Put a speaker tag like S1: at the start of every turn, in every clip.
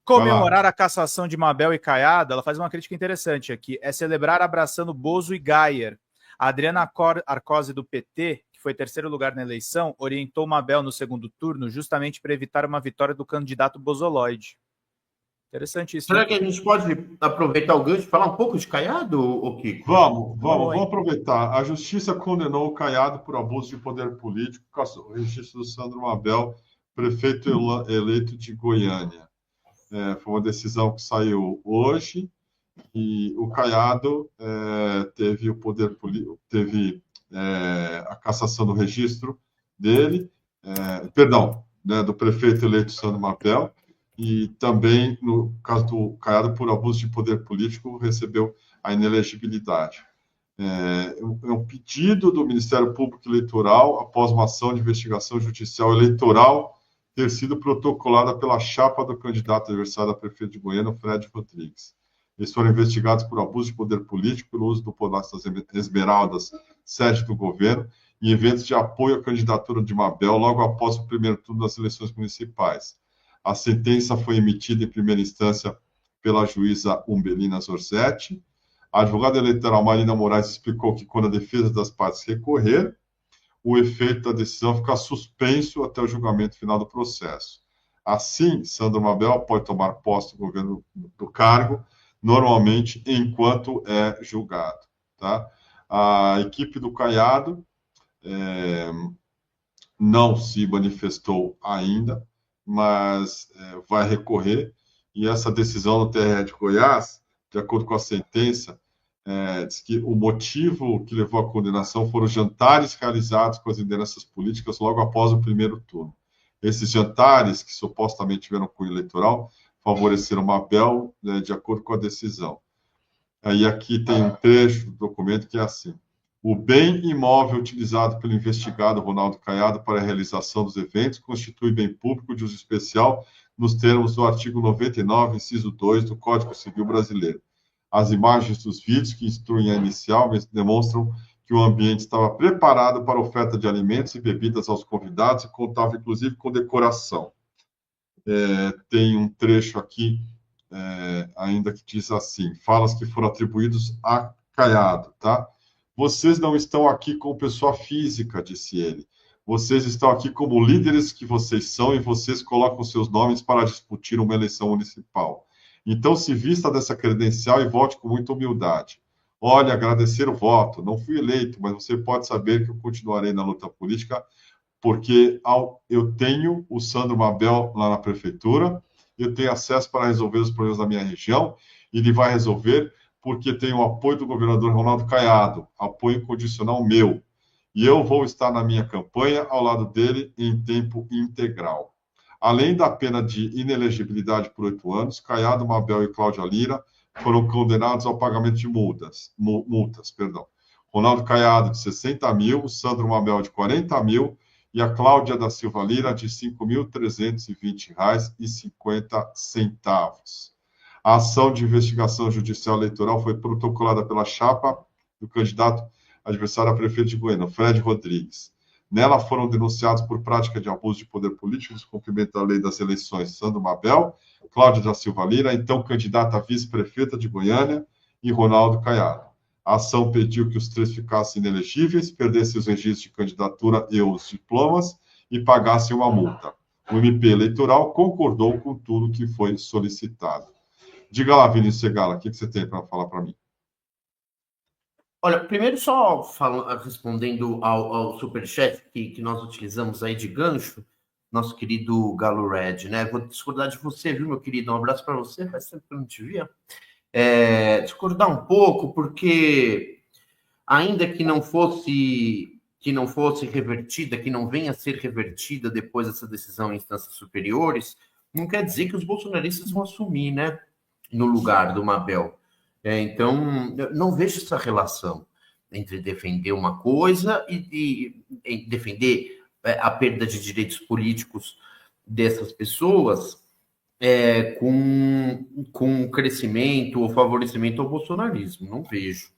S1: comemorar a cassação de Mabel e Caiado, ela faz uma crítica interessante aqui, é celebrar abraçando Bozo e Gayer. A Adriana Arcose, do PT, que foi terceiro lugar na eleição, orientou Mabel no segundo turno justamente para evitar uma vitória do candidato bozoloide. Interessante isso.
S2: Será que a gente pode aproveitar o gancho e falar um pouco de Caiado, ô Kiko?
S3: Vamos aproveitar. A justiça condenou o Caiado por abuso de poder político, caso o registro do Sandro Mabel, prefeito eleito de Goiânia. Foi uma decisão que saiu hoje e o Caiado teve o poder político, teve a cassação do registro dele, do prefeito eleito Sandro Mabel, e também, no caso do Caiado, por abuso de poder político, recebeu a inelegibilidade. É um pedido do Ministério Público Eleitoral após uma ação de investigação judicial eleitoral ter sido protocolada pela chapa do candidato adversário a prefeito de Goiânia, Fred Rodrigues. Eles foram investigados por abuso de poder político, pelo uso do Palácio das Esmeraldas, sede do governo, e eventos de apoio à candidatura de Mabel logo após o primeiro turno das eleições municipais. A sentença foi emitida em primeira instância pela juíza Umbelina Zorzetti. A advogada eleitoral Marina Moraes explicou que, quando a defesa das partes recorrer, o efeito da decisão fica suspenso até o julgamento final do processo. Assim, Sandro Mabel pode tomar posse do governo do cargo, normalmente, enquanto é julgado. Tá? A equipe do Caiado não se manifestou ainda, mas vai recorrer, e essa decisão do TRE de Goiás, de acordo com a sentença, diz que o motivo que levou à condenação foram jantares realizados com as lideranças políticas logo após o primeiro turno. Esses jantares, que supostamente tiveram cunho eleitoral, favoreceram Mabel, de acordo com a decisão. Aí aqui tem um trecho do documento que é assim: o bem imóvel utilizado pelo investigado Ronaldo Caiado para a realização dos eventos constitui bem público de uso especial nos termos do artigo 99, inciso 2 do Código Civil Brasileiro. As imagens dos vídeos que instruem a inicial demonstram que o ambiente estava preparado para a oferta de alimentos e bebidas aos convidados e contava, inclusive, com decoração. Tem um trecho aqui, ainda que diz assim: falas que foram atribuídos a Caiado, tá? Vocês não estão aqui como pessoa física, disse ele. Vocês estão aqui como líderes que vocês são e vocês colocam seus nomes para discutir uma eleição municipal. Então, se vista dessa credencial e vote com muita humildade. Olha, agradecer o voto. Não fui eleito, mas você pode saber que eu continuarei na luta política, porque eu tenho o Sandro Mabel lá na prefeitura, eu tenho acesso para resolver os problemas da minha região, e ele vai resolver porque tem o apoio do governador Ronaldo Caiado, apoio incondicional meu. E eu vou estar na minha campanha ao lado dele em tempo integral. Além da pena de inelegibilidade por 8 anos, Caiado, Mabel e Cláudia Lira foram condenados ao pagamento de multas. Ronaldo Caiado, de 60 mil, Sandro Mabel, de 40 mil, e a Cláudia da Silva Lira, de R$ 5.320,50. A ação de investigação judicial eleitoral foi protocolada pela chapa do candidato adversário a prefeito de Goiânia, Fred Rodrigues. Nela foram denunciados por prática de abuso de poder político, descumprimento da lei das eleições, Sandro Mabel, Cláudia da Silva Lira, então candidata a vice-prefeita de Goiânia, e Ronaldo Caiado. A ação pediu que os três ficassem inelegíveis, perdessem os registros de candidatura e os diplomas e pagassem uma multa. O MP eleitoral concordou com tudo que foi solicitado. Diga lá, Vinícius Segala, o que você tem para falar para mim?
S2: Olha, primeiro só respondendo ao superchat que nós utilizamos aí de gancho, nosso querido Galo Red, né? Vou discordar de você, viu, meu querido? Um abraço para você, faz tempo que eu não te via. Discordar um pouco, porque ainda que não fosse revertida, que não venha a ser revertida depois dessa decisão em instâncias superiores, não quer dizer que os bolsonaristas vão assumir, né, no lugar do Mabel. Então, eu não vejo essa relação entre defender uma coisa e defender a perda de direitos políticos dessas pessoas com crescimento ou favorecimento ao bolsonarismo. Não vejo.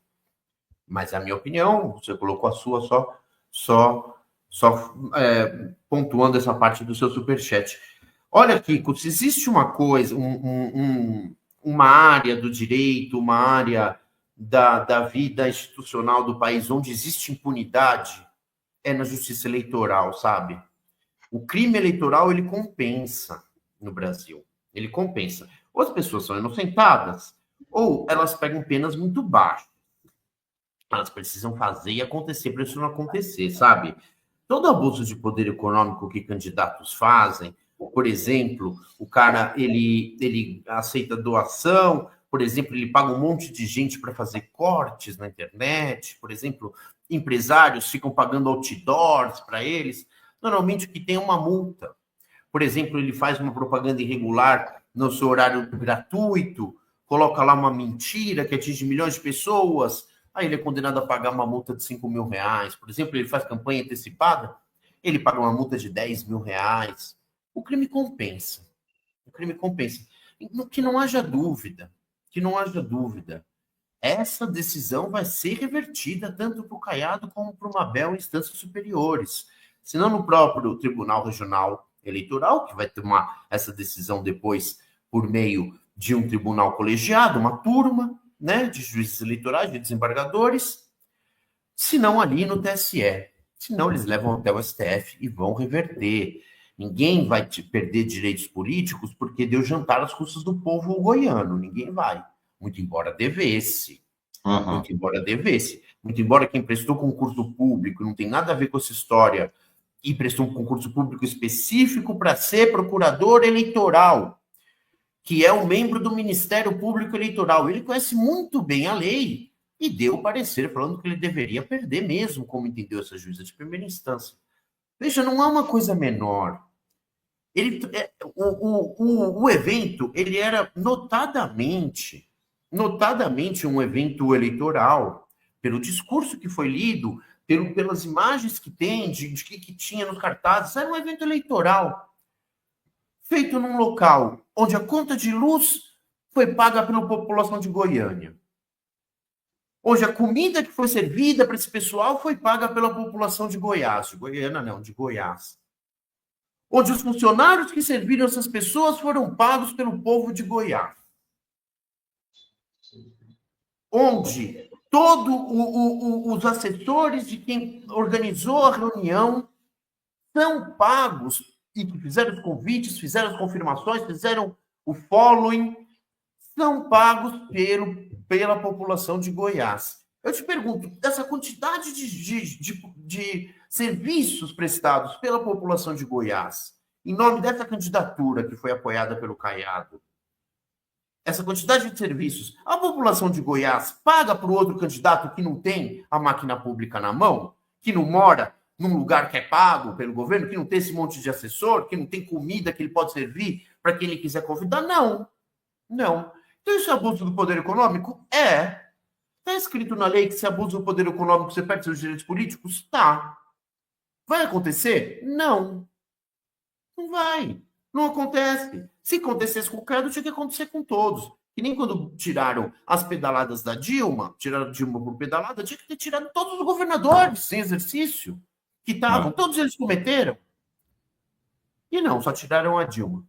S2: Mas a minha opinião, você colocou a sua só pontuando essa parte do seu superchat. Olha, Kiko, se existe uma coisa, uma área do direito, uma área da vida institucional do país onde existe impunidade, é na justiça eleitoral, sabe? O crime eleitoral, ele compensa no Brasil. Ele compensa. Ou as pessoas são inocentadas, ou elas pegam penas muito baixas. Elas precisam fazer e acontecer para isso não acontecer, sabe? Todo abuso de poder econômico que candidatos fazem, por exemplo, o cara, ele aceita doação, por exemplo, ele paga um monte de gente para fazer cortes na internet, por exemplo, empresários ficam pagando outdoors para eles, normalmente o que tem é uma multa. Por exemplo, ele faz uma propaganda irregular no seu horário gratuito, coloca lá uma mentira que atinge milhões de pessoas, aí ele é condenado a pagar uma multa de 5 mil reais. Por exemplo, ele faz campanha antecipada, ele paga uma multa de 10 mil reais. O crime compensa. O crime compensa. Que não haja dúvida. Que não haja dúvida. Essa decisão vai ser revertida tanto para o Caiado como para o Mabel em instâncias superiores. Senão no próprio Tribunal Regional Eleitoral, que vai tomar essa decisão depois por meio de um tribunal colegiado, uma turma, né, de juízes eleitorais, de desembargadores, se não ali no TSE. Senão eles levam até o STF e vão reverter. Ninguém vai perder direitos políticos porque deu jantar às custas do povo goiano. Ninguém vai. Muito embora devesse. Muito embora devesse. Muito embora quem prestou concurso público não tem nada a ver com essa história e prestou um concurso público específico para ser procurador eleitoral, que é um membro do Ministério Público Eleitoral. Ele conhece muito bem a lei e deu o parecer falando que ele deveria perder mesmo, como entendeu essa juíza de primeira instância. Veja, não há uma coisa menor. O evento, ele era notadamente um evento eleitoral, pelo discurso que foi lido, pelas imagens que tem, de que tinha nos cartazes, era um evento eleitoral, feito num local onde a conta de luz foi paga pela população de Goiânia, onde a comida que foi servida para esse pessoal foi paga pela população de Goiás, de Goiânia não, de Goiás, onde os funcionários que serviram essas pessoas foram pagos pelo povo de Goiás, onde todos os assessores de quem organizou a reunião são pagos e que fizeram os convites, fizeram as confirmações, fizeram o following, são pagos pela população de Goiás. Eu te pergunto, essa quantidade de serviços prestados pela população de Goiás, em nome dessa candidatura que foi apoiada pelo Caiado, essa quantidade de serviços, a população de Goiás paga para o outro candidato que não tem a máquina pública na mão, que não mora num lugar que é pago pelo governo, que não tem esse monte de assessor, que não tem comida que ele pode servir para quem ele quiser convidar? Não. Não. Então isso é abuso do poder econômico? É. Está escrito na lei que se abusa do poder econômico você perde seus direitos políticos? Tá. Vai acontecer? Não. Não vai. Não acontece. Se acontecesse com o Caiado, tinha que acontecer com todos. Que nem quando tiraram as pedaladas da Dilma, tiraram a Dilma por pedalada, tinha que ter tirado todos os governadores sem exercício que estavam. Todos eles cometeram. E não, só tiraram a Dilma.